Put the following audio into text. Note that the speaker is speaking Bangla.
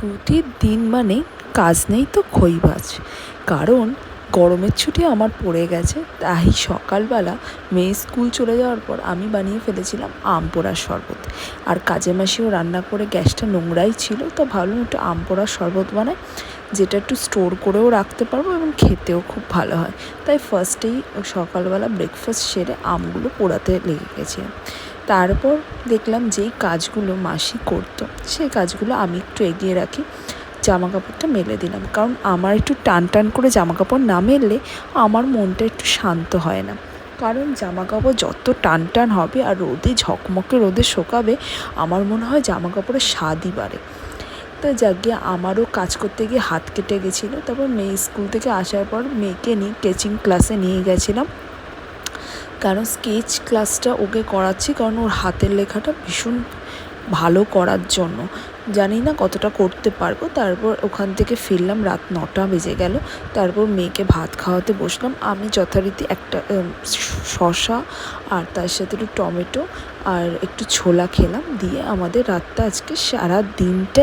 ছুটির দিন মানে কাজ নেই তো খইভাজ। কারণ গরমের ছুটি আমার পড়ে গেছে, তাই সকালবেলা মেয়ে স্কুল চলে যাওয়ার পর আমি বানিয়ে ফেলেছিলাম আম পোড়ার শরবত। আর কাজের মাসিও রান্না করে গ্যাসটা নোংরাই ছিল, তো ভাবলাম একটু আম পোড়ার শরবত বানাই, যেটা একটু স্টোর করেও রাখতে পারবো এবং খেতেও খুব ভালো হয়। তাই ফার্স্টেই সকালবেলা ব্রেকফাস্ট সেরে আমগুলো পোড়াতে লেগে গেছিলাম। তারপর দেখলাম যেই কাজগুলো মাসি করতো সেই কাজগুলো আমি একটু এগিয়ে রাখি। জামা কাপড়টা মেলে দিলাম, কারণ আমার একটু টান টান করে জামা কাপড় না মেললে আমার মনটা একটু শান্ত হয় না। কারণ জামা কাপড় যত টান টান হবে আর রোদে ঝকমকে রোদে শোকাবে, আমার মনে হয় জামা কাপড়ের স্বাদই বাড়ে। তো যাকে আমারও কাজ করতে গিয়ে হাত কেটে গেছিলো। তারপর মেয়ে স্কুল থেকে আসার পর মেয়েকে নিয়ে স্কেচিং ক্লাসে নিয়ে গেছিলাম, কারণ স্কেচ ক্লাসটা ওকে করাচ্ছি, কারণ ওর হাতের লেখাটা ভীষণ ভালো করার জন্য। জানি না কতটা করতে পারবো। তারপর ওখান থেকে ফিরলাম, রাত 9টা বেজে গেল। তারপর মেয়েকে ভাত খাওয়াতে বসলাম। আমি যথারীতি একটা শসা আর তার সাথে একটু টমেটো আর একটু ছোলা খেলাম, দিয়ে আমাদের রাতটা আজকে সারা দিনটা